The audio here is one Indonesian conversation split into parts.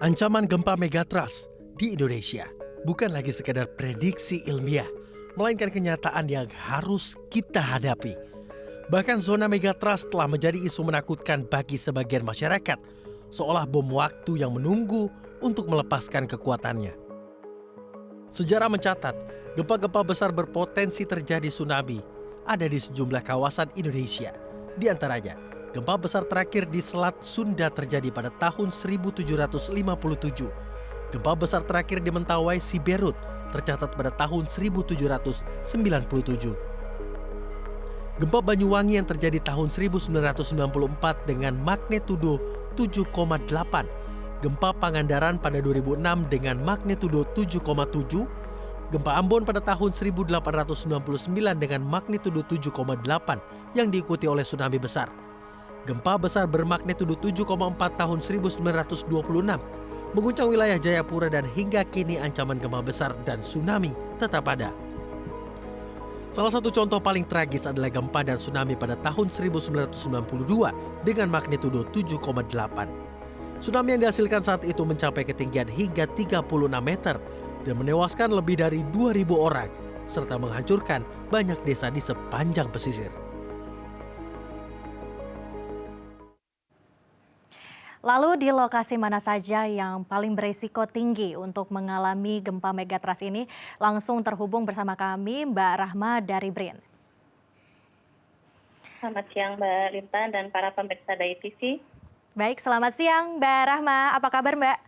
Ancaman gempa megatrust di Indonesia bukan lagi sekedar prediksi ilmiah, melainkan kenyataan yang harus kita hadapi. Bahkan zona megatrust telah menjadi isu menakutkan bagi sebagian masyarakat, seolah bom waktu yang menunggu untuk melepaskan kekuatannya. Sejarah mencatat, gempa-gempa besar berpotensi terjadi tsunami ada di sejumlah kawasan Indonesia. Di antaranya, gempa besar terakhir di Selat Sunda terjadi pada tahun 1757. Gempa besar terakhir di Mentawai, Siberut tercatat pada tahun 1797. Gempa Banyuwangi yang terjadi tahun 1994 dengan magnitudo 7,8. Gempa Pangandaran pada 2006 dengan magnitudo 7,7. Gempa Ambon pada tahun 1899 dengan magnitudo 7,8 yang diikuti oleh tsunami besar. Gempa besar bermagnitudo 7,4 tahun 1926 mengguncang wilayah Jayapura dan hingga kini ancaman gempa besar dan tsunami tetap ada. Salah satu contoh paling tragis adalah gempa dan tsunami pada tahun 1992 dengan magnitudo 7,8. Tsunami yang dihasilkan saat itu mencapai ketinggian hingga 36 meter dan menewaskan lebih dari 2.000 orang serta menghancurkan banyak desa di sepanjang pesisir. Lalu di lokasi mana saja yang paling berisiko tinggi untuk mengalami gempa megatrust ini? Langsung terhubung bersama kami Mbak Rahma dari BRIN. Selamat siang Mbak Lintan dan para pemirsa Dai TV. Baik, selamat siang Mbak Rahma. Apa kabar Mbak?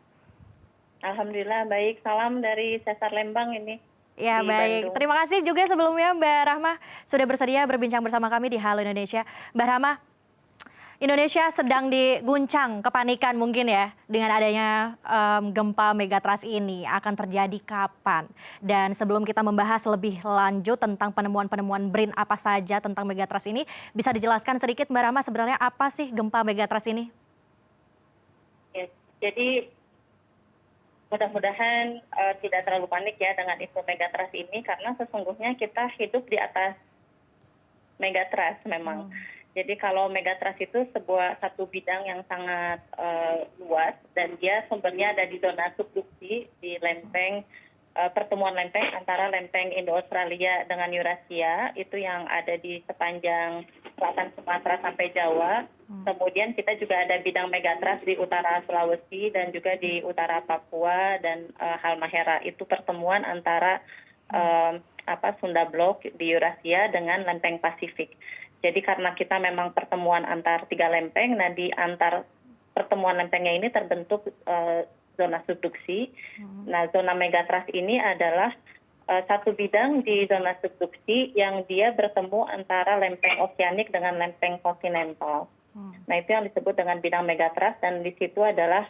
Alhamdulillah baik. Salam dari Sesar Lembang ini. Ya baik, Bandung. terima kasih juga sebelumnya Mbak Rahma sudah bersedia berbincang bersama kami di Halo Indonesia. Mbak Rahma, Indonesia sedang diguncang kepanikan mungkin ya dengan adanya gempa megatrust ini akan terjadi kapan. Dan sebelum kita membahas lebih lanjut tentang penemuan-penemuan BRIN apa saja tentang megatrust ini, bisa dijelaskan sedikit Mbak Rahma sebenarnya apa sih gempa megatrust ini? Ya, jadi mudah-mudahan tidak terlalu panik ya dengan isu megatrust ini karena sesungguhnya kita hidup di atas megatrust memang. Jadi kalau megatrust itu satu bidang yang sangat luas dan dia sumbernya ada di zona subduksi di lempeng pertemuan lempeng antara lempeng Indo-Australia dengan Eurasia itu yang ada di sepanjang selatan Sumatera sampai Jawa. Kemudian kita juga ada bidang megatrust di utara Sulawesi dan juga di utara Papua dan Halmahera. Itu pertemuan antara Sunda Blok di Eurasia dengan lempeng Pasifik. Jadi karena kita memang pertemuan antar tiga lempeng, nah di antar pertemuan lempengnya ini terbentuk zona subduksi. Nah zona megatrust ini adalah satu bidang di zona subduksi yang dia bertemu antara lempeng oseanik dengan lempeng kontinental. Nah itu yang disebut dengan bidang megatrust dan di situ adalah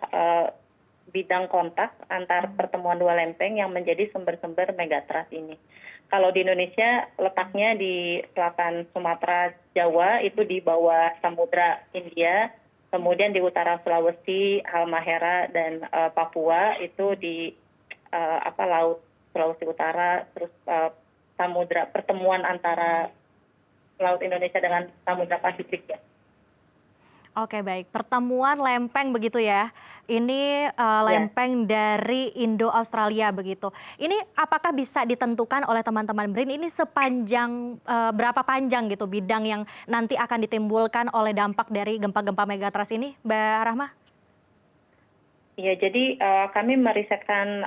bidang kontak antar pertemuan dua lempeng yang menjadi sumber-sumber megatrust ini. Kalau di Indonesia letaknya di selatan Sumatera, Jawa itu di bawah Samudra India, kemudian di utara Sulawesi, Halmahera dan Papua itu di laut Sulawesi Utara, terus samudra pertemuan antara laut Indonesia dengan Samudra Pasifik ya. Oke baik, pertemuan lempeng begitu ya. Ini lempeng dari Indo-Australia begitu. Ini apakah bisa ditentukan oleh teman-teman BRIN ini sepanjang berapa panjang gitu bidang yang nanti akan ditimbulkan oleh dampak dari gempa-gempa megatrust ini, Mbak Rahma? Ya, jadi kami merisetkan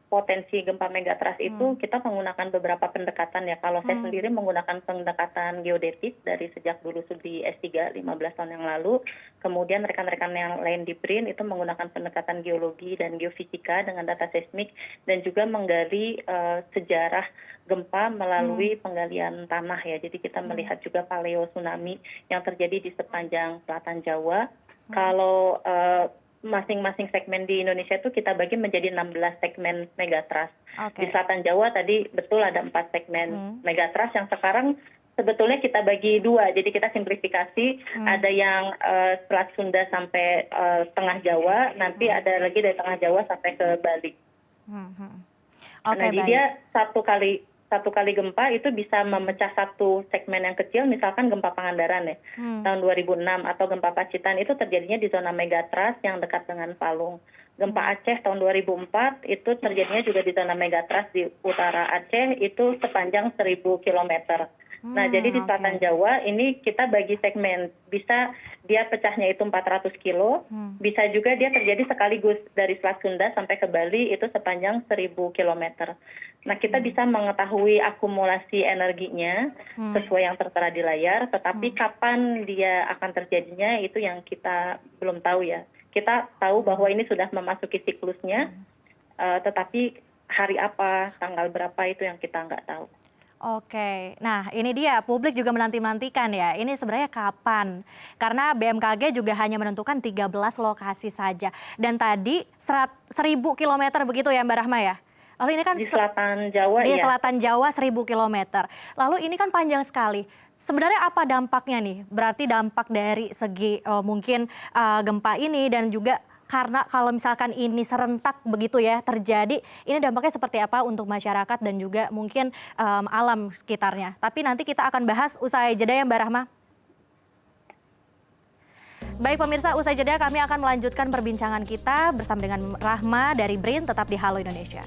potensi gempa megatrust itu kita menggunakan beberapa pendekatan ya. Kalau saya sendiri menggunakan pendekatan geodetik dari sejak dulu studi S3 15 tahun yang lalu. Kemudian rekan-rekan yang lain di BRIN itu menggunakan pendekatan geologi dan geofisika dengan data seismik dan juga menggali sejarah gempa melalui penggalian tanah ya. Jadi kita melihat juga paleo tsunami yang terjadi di sepanjang selatan Jawa. Kalau masing-masing segmen di Indonesia itu kita bagi menjadi 16 segmen megatrust. Di selatan Jawa tadi betul ada 4 segmen megatrust yang sekarang sebetulnya kita bagi 2. Jadi kita simplifikasi, ada yang Selat Sunda sampai tengah Jawa, nanti ada lagi dari tengah Jawa sampai ke Bali. Jadi dia satu kali gempa itu bisa memecah satu segmen yang kecil, misalkan gempa Pangandaran ya, tahun 2006 atau gempa Pacitan itu terjadinya di zona megatrust yang dekat dengan Palung. Gempa Aceh tahun 2004 itu terjadinya juga di zona megatrust di utara Aceh itu sepanjang 1.000 kilometer. Nah, jadi di selatan Jawa ini kita bagi segmen, bisa dia pecahnya itu 400 kilo, bisa juga dia terjadi sekaligus dari Selat Sunda sampai ke Bali itu sepanjang 1.000 kilometer. Nah, kita bisa mengetahui akumulasi energinya sesuai yang tertera di layar, tetapi kapan dia akan terjadinya itu yang kita belum tahu ya. Kita tahu bahwa ini sudah memasuki siklusnya, tetapi hari apa, tanggal berapa itu yang kita nggak tahu. Oke, nah ini dia publik juga menanti-nantikan ya, ini sebenarnya kapan? Karena BMKG juga hanya menentukan 13 lokasi saja. Dan tadi 1.000 kilometer begitu ya Mbak Rahma ya? Lalu ini kan Di selatan Jawa di ya. selatan Jawa 1.000 kilometer. Lalu ini kan panjang sekali. Sebenarnya apa dampaknya nih? Berarti dampak dari segi mungkin gempa ini dan juga karena kalau misalkan ini serentak begitu ya terjadi, ini dampaknya seperti apa untuk masyarakat dan juga mungkin alam sekitarnya. Tapi nanti kita akan bahas usai jeda ya Mbak Rahma. Baik pemirsa, usai jeda kami akan melanjutkan perbincangan kita bersama dengan Rahma dari BRIN, tetap di Halo Indonesia.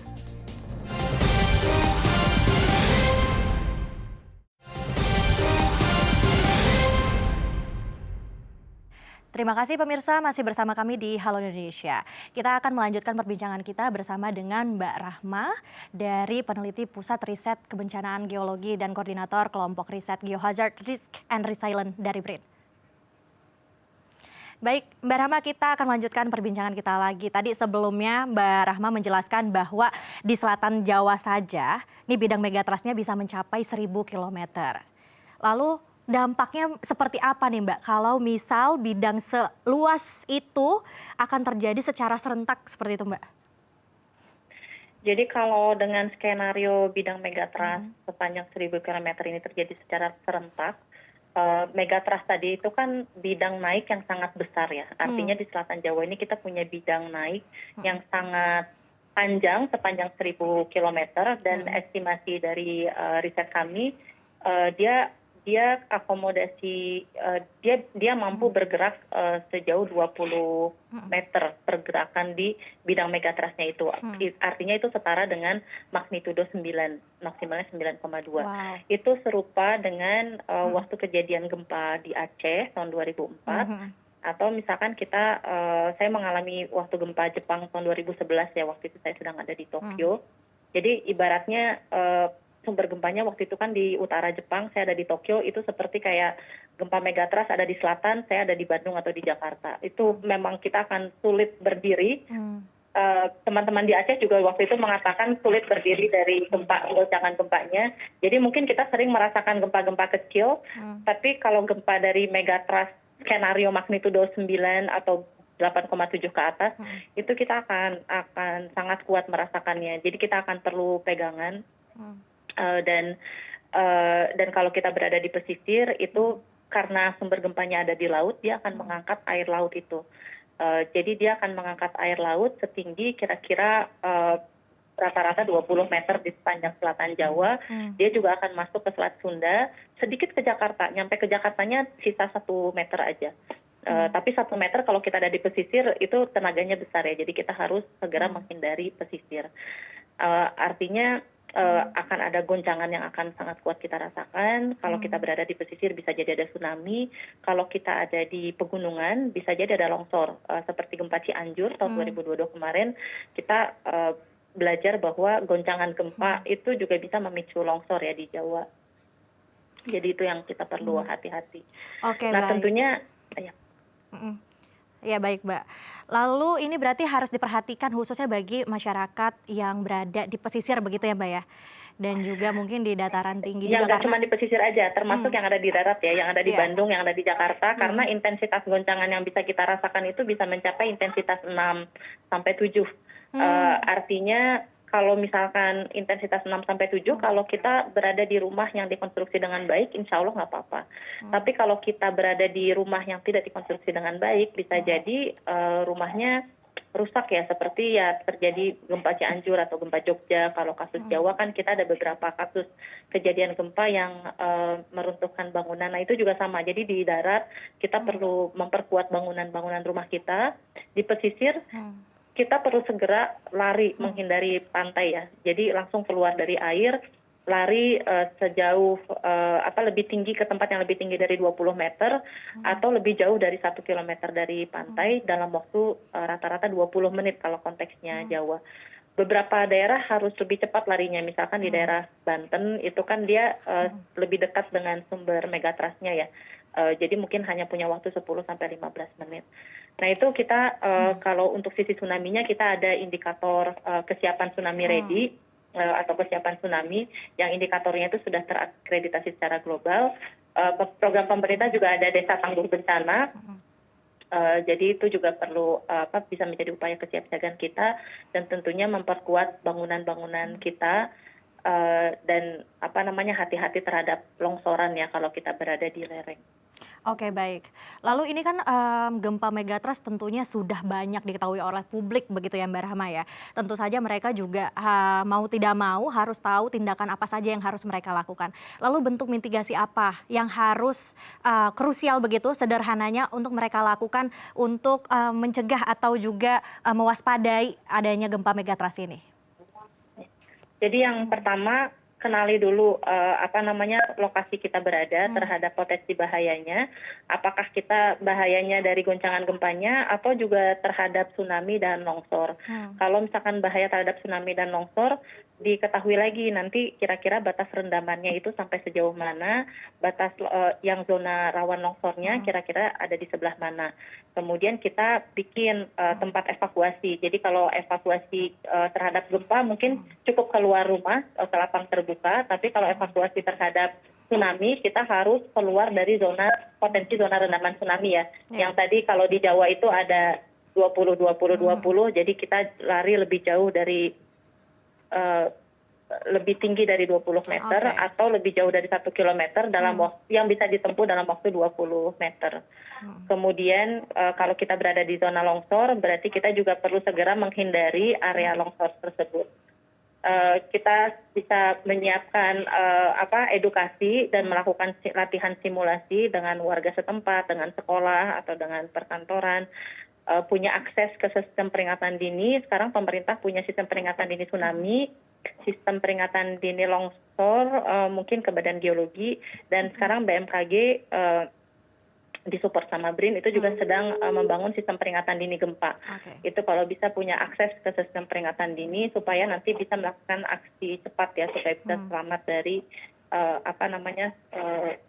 Terima kasih pemirsa masih bersama kami di Halo Indonesia. Kita akan melanjutkan perbincangan kita bersama dengan Mbak Rahma dari peneliti Pusat Riset Kebencanaan Geologi dan Koordinator Kelompok Riset Geohazard Risk and Resilience dari BRIN. Baik, Mbak Rahma, kita akan melanjutkan perbincangan kita lagi. Tadi sebelumnya Mbak Rahma menjelaskan bahwa di selatan Jawa saja, ini bidang megatrustnya bisa mencapai 1.000 kilometer. Lalu dampaknya seperti apa nih Mbak? Kalau misal bidang seluas itu akan terjadi secara serentak seperti itu Mbak? Jadi kalau dengan skenario bidang megatrust sepanjang 1.000 km ini terjadi secara serentak, megatrust tadi itu kan bidang naik yang sangat besar ya. Artinya di selatan Jawa ini kita punya bidang naik yang sangat panjang sepanjang 1.000 km dan estimasi dari riset kami dia akomodasi dia mampu bergerak sejauh 20 meter pergerakan di bidang megatrustnya itu. Artinya itu setara dengan magnitudo 9, maksimalnya 9,2. Wow. Itu serupa dengan waktu kejadian gempa di Aceh tahun 2004. Atau misalkan saya mengalami waktu gempa Jepang tahun 2011 ya, waktu itu saya sedang ada di Tokyo. Jadi ibaratnya sumber gempanya waktu itu kan di utara Jepang, saya ada di Tokyo, itu seperti kayak gempa megatrust ada di selatan, saya ada di Bandung atau di Jakarta. Itu memang kita akan sulit berdiri. Teman-teman di Aceh juga waktu itu mengatakan sulit berdiri dari goncangan gempanya. Jadi mungkin kita sering merasakan gempa-gempa kecil, tapi kalau gempa dari megatrust skenario magnitudo 9 atau 8,7 ke atas, itu kita akan sangat kuat merasakannya. Jadi kita akan perlu pegangan. Dan kalau kita berada di pesisir itu karena sumber gempanya ada di laut, dia akan mengangkat air laut itu. Jadi dia akan mengangkat air laut setinggi kira-kira rata-rata 20 meter di sepanjang selatan Jawa. Dia juga akan masuk ke Selat Sunda, sedikit ke Jakarta, nyampe ke Jakartanya sisa 1 meter aja. Tapi 1 meter kalau kita ada di pesisir itu tenaganya besar ya, jadi kita harus segera menghindari pesisir. Artinya akan ada goncangan yang akan sangat kuat kita rasakan. Kalau kita berada di pesisir bisa jadi ada tsunami. Kalau kita ada di pegunungan bisa jadi ada longsor. Seperti gempa Cianjur tahun 2022 kemarin, kita belajar bahwa goncangan gempa itu juga bisa memicu longsor ya di Jawa. Jadi itu yang kita perlu hati-hati. Oke, nah baik. Tentunya ya. Ya baik Mbak. Lalu ini berarti harus diperhatikan khususnya bagi masyarakat yang berada di pesisir begitu ya Mbak ya? Dan juga mungkin di dataran tinggi Yang juga nggak cuma di pesisir aja, termasuk yang ada di darat ya, yang ada di Bandung, yang ada di Jakarta, karena intensitas goncangan yang bisa kita rasakan itu bisa mencapai intensitas 6 sampai 7. Artinya kalau misalkan intensitas 6 sampai 7, kalau kita berada di rumah yang dikonstruksi dengan baik, insya Allah nggak apa-apa. Tapi kalau kita berada di rumah yang tidak dikonstruksi dengan baik, bisa jadi rumahnya rusak ya, seperti ya terjadi gempa Cianjur atau gempa Jogja. Kalau kasus Jawa kan kita ada beberapa kasus kejadian gempa yang meruntuhkan bangunan. Nah itu juga sama, jadi di darat kita perlu memperkuat bangunan-bangunan rumah kita. Di pesisir kita perlu segera lari menghindari pantai ya. Jadi langsung keluar dari air, lari sejauh lebih tinggi ke tempat yang lebih tinggi dari 20 meter atau lebih jauh dari 1 kilometer dari pantai dalam waktu rata-rata 20 menit kalau konteksnya Jawa. Beberapa daerah harus lebih cepat larinya, misalkan di daerah Banten itu kan dia lebih dekat dengan sumber megatrasnya ya. Jadi mungkin hanya punya waktu 10 sampai 15 menit. Nah itu kita kalau untuk sisi tsunami-nya kita ada indikator kesiapan tsunami ready atau kesiapan tsunami yang indikatornya itu sudah terakreditasi secara global. Program pemerintah juga ada desa tangguh bencana. Jadi itu juga perlu bisa menjadi upaya kesiapsiagaan kita dan tentunya memperkuat bangunan-bangunan kita dan hati-hati terhadap longsoran ya kalau kita berada di lereng. Oke, baik. Lalu ini kan gempa megatrust tentunya sudah banyak diketahui oleh publik begitu ya Mbak Rahma ya. Tentu saja mereka juga mau tidak mau harus tahu tindakan apa saja yang harus mereka lakukan. Lalu bentuk mitigasi apa yang harus krusial begitu sederhananya untuk mereka lakukan untuk mencegah atau juga mewaspadai adanya gempa megatrust ini? Jadi yang pertama kenali dulu lokasi kita berada terhadap potensi bahayanya. Apakah kita bahayanya dari goncangan gempanya atau juga terhadap tsunami dan longsor. Kalau misalkan bahaya terhadap tsunami dan longsor, diketahui lagi nanti kira-kira batas rendamannya itu sampai sejauh mana, batas yang zona rawan longsornya kira-kira ada di sebelah mana. Kemudian kita bikin tempat evakuasi. Jadi kalau evakuasi terhadap gempa mungkin cukup keluar rumah ke lapang terbuka, tapi kalau evakuasi terhadap tsunami kita harus keluar dari potensi zona rendaman tsunami ya. Yang tadi kalau di Jawa itu ada 20 20 20, jadi kita lari lebih jauh dari lebih tinggi dari 20 meter atau lebih jauh dari 1 kilometer dalam waktu yang bisa ditempuh dalam waktu 20 meter. Kemudian kalau kita berada di zona longsor berarti kita juga perlu segera menghindari area longsor tersebut. Kita bisa menyiapkan edukasi dan melakukan latihan simulasi dengan warga setempat, dengan sekolah atau dengan perkantoran, punya akses ke sistem peringatan dini. Sekarang pemerintah punya sistem peringatan dini tsunami, sistem peringatan dini longsor, mungkin ke Badan Geologi, dan sekarang BMKG disupport sama BRIN itu juga sedang membangun sistem peringatan dini gempa. Itu kalau bisa punya akses ke sistem peringatan dini supaya nanti bisa melakukan aksi cepat ya supaya bisa selamat dari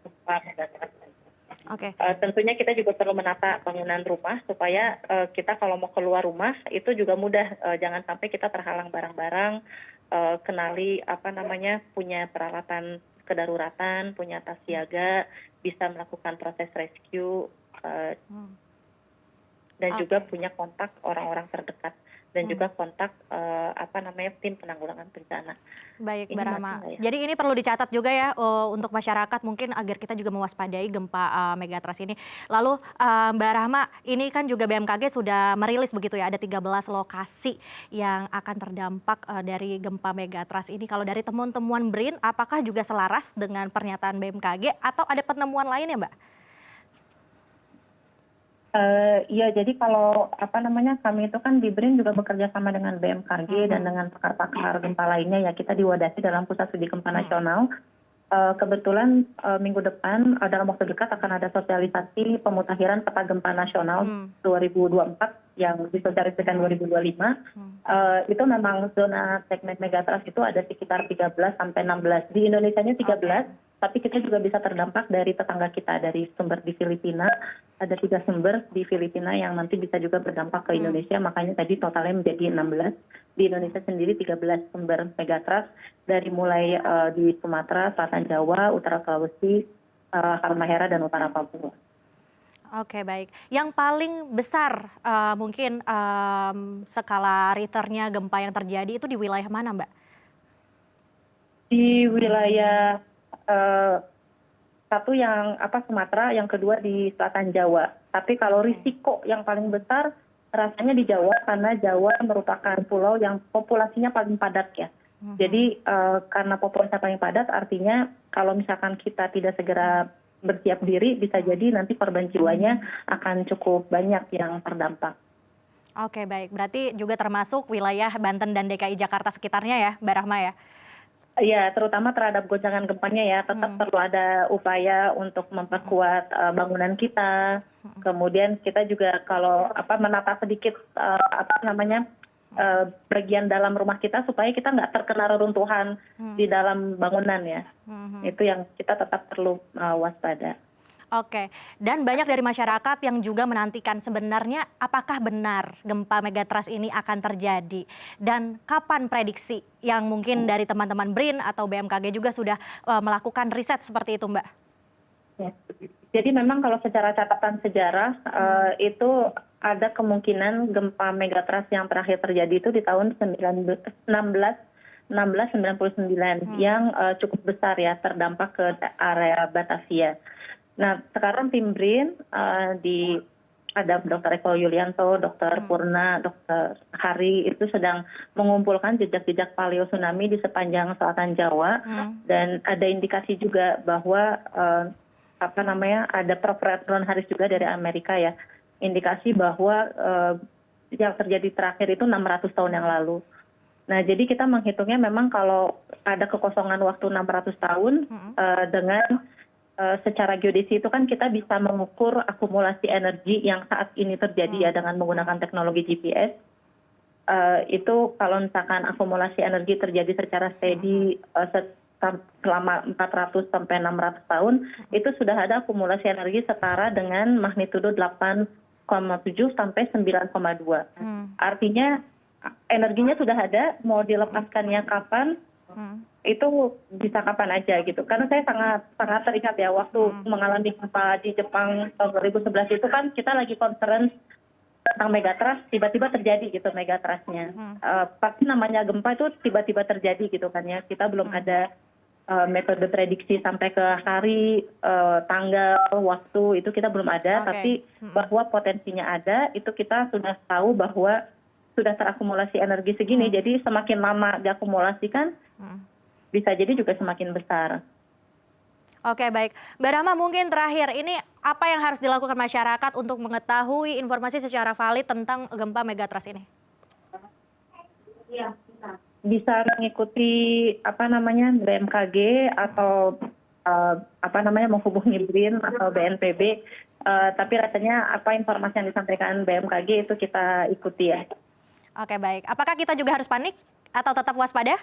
gempa megatrust. Tentunya kita juga perlu menata bangunan rumah supaya kita kalau mau keluar rumah itu juga mudah, jangan sampai kita terhalang barang-barang, kenali punya peralatan kedaruratan, punya tas siaga, bisa melakukan proses rescue dan juga punya kontak orang-orang terdekat dan juga kontak tim penanggulangan bencana. Baik, Mbak Rahma. Jadi ini perlu dicatat juga ya untuk masyarakat mungkin agar kita juga mewaspadai gempa megatrust ini. Lalu Mbak Rahma, ini kan juga BMKG sudah merilis begitu ya, ada 13 lokasi yang akan terdampak dari gempa megatrust ini. Kalau dari temuan-temuan BRIN, apakah juga selaras dengan pernyataan BMKG atau ada penemuan lain ya Mbak? Iya, jadi kalau kami itu kan di BRIN juga bekerja sama dengan BMKG dan dengan pakar-pakar gempa lainnya ya, kita diwadasi dalam Pusat Studi Gempa Nasional. Kebetulan minggu depan dalam waktu dekat akan ada sosialisasi pemutakhiran peta gempa nasional 2024 yang disosialisasikan 2025. Itu memang zona segmen megatrust itu ada sekitar 13 sampai 16. Di Indonesianya 13. Tapi kita juga bisa terdampak dari tetangga kita, dari sumber di Filipina. Ada 3 sumber di Filipina yang nanti bisa juga berdampak ke Indonesia, makanya tadi totalnya menjadi 16. Di Indonesia sendiri 13 sumber megatrust, dari mulai di Sumatera, Selatan Jawa, Utara Sulawesi, Halmahera, dan Utara Papua. Oke, baik. Yang paling besar mungkin skala Richternya gempa yang terjadi itu di wilayah mana, Mbak? Di wilayah satu yang Sumatera, yang kedua di Selatan Jawa. Tapi kalau risiko yang paling besar rasanya di Jawa, karena Jawa merupakan pulau yang populasinya paling padat ya. Jadi karena populasinya paling padat artinya kalau misalkan kita tidak segera bersiap diri bisa jadi nanti korban jiwanya akan cukup banyak yang terdampak. Oke, baik. Berarti juga termasuk wilayah Banten dan DKI Jakarta sekitarnya ya, Mbak Rahma ya? Iya, terutama terhadap goncangan gempanya ya, tetap perlu ada upaya untuk memperkuat bangunan kita. Kemudian kita juga kalau menata sedikit bagian dalam rumah kita supaya kita nggak terkena reruntuhan di dalam bangunan ya. Itu yang kita tetap perlu waspada. Oke, dan banyak dari masyarakat yang juga menantikan sebenarnya apakah benar gempa megatrust ini akan terjadi dan kapan prediksi yang mungkin dari teman-teman BRIN atau BMKG juga sudah melakukan riset seperti itu, Mbak? Ya. Jadi memang kalau secara catatan sejarah itu ada kemungkinan gempa megatrust yang terakhir terjadi itu di tahun 1699 yang cukup besar ya, terdampak ke area Batavia. Nah, sekarang tim BRIN ada Dr. Eko Yulianto, Dr. Purna, Dr. Hari itu sedang mengumpulkan jejak-jejak paleo tsunami di sepanjang selatan Jawa dan ada indikasi juga bahwa ada Prof. Ron Harris juga dari Amerika ya, indikasi bahwa yang terjadi terakhir itu 600 tahun yang lalu. Nah, jadi kita menghitungnya memang kalau ada kekosongan waktu 600 tahun dengan secara geodesi itu kan kita bisa mengukur akumulasi energi yang saat ini terjadi ya dengan menggunakan teknologi GPS. Itu kalau misalkan akumulasi energi terjadi secara steady selama 400 sampai 600 tahun, itu sudah ada akumulasi energi setara dengan magnitudo 8,7 sampai 9,2. Artinya energinya sudah ada, mau dilepaskannya kapan? Itu bisa kapan aja gitu. Karena saya sangat teringat ya waktu mengalami gempa di Jepang tahun 2011 itu kan kita lagi conference tentang megatrust, tiba-tiba terjadi gitu megatrustnya. Pasti namanya gempa itu tiba-tiba terjadi gitu kan ya. Kita belum ada metode prediksi sampai ke hari, tanggal, waktu itu kita belum ada. Tapi bahwa potensinya ada, itu kita sudah tahu bahwa sudah terakumulasi energi segini. Jadi semakin lama diakumulasikan, bisa jadi juga semakin besar. Oke, baik. Mbak Rahma, mungkin terakhir, ini apa yang harus dilakukan masyarakat untuk mengetahui informasi secara valid tentang gempa megatrust ini? Bisa mengikuti BMKG atau menghubungi BRIN atau BNPB. Tapi rasanya informasi yang disampaikan BMKG itu kita ikuti ya. Oke, baik. Apakah kita juga harus panik atau tetap waspada?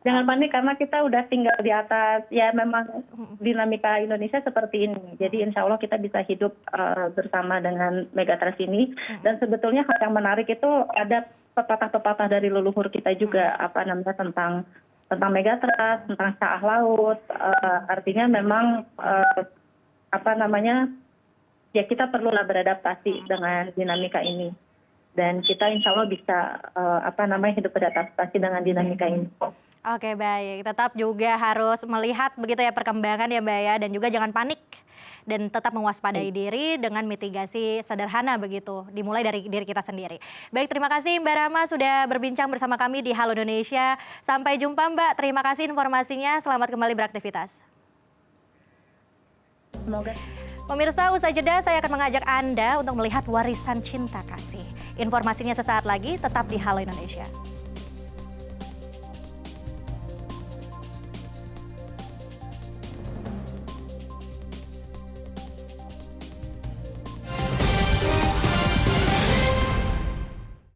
Jangan panik karena kita udah tinggal di atas, ya memang dinamika Indonesia seperti ini. Jadi insya Allah kita bisa hidup bersama dengan megatrust ini. Dan sebetulnya hal yang menarik itu ada pepatah-pepatah dari leluhur kita juga tentang megatrust, tentang caah laut. Artinya memang ya kita perlulah beradaptasi dengan dinamika ini. Dan kita insya Allah bisa hidup beradaptasi dengan dinamika ini. Oke, baik. Tetap juga harus melihat begitu ya perkembangan ya Mbak ya, dan juga jangan panik dan tetap mewaspadai diri dengan mitigasi sederhana begitu, dimulai dari diri kita sendiri. Baik, terima kasih Mbak Rahma sudah berbincang bersama kami di Halo Indonesia. Sampai jumpa Mbak, terima kasih informasinya, selamat kembali beraktivitas. Semoga. Pemirsa, usai jeda saya akan mengajak Anda untuk melihat warisan cinta kasih. Informasinya sesaat lagi, tetap di Halo Indonesia.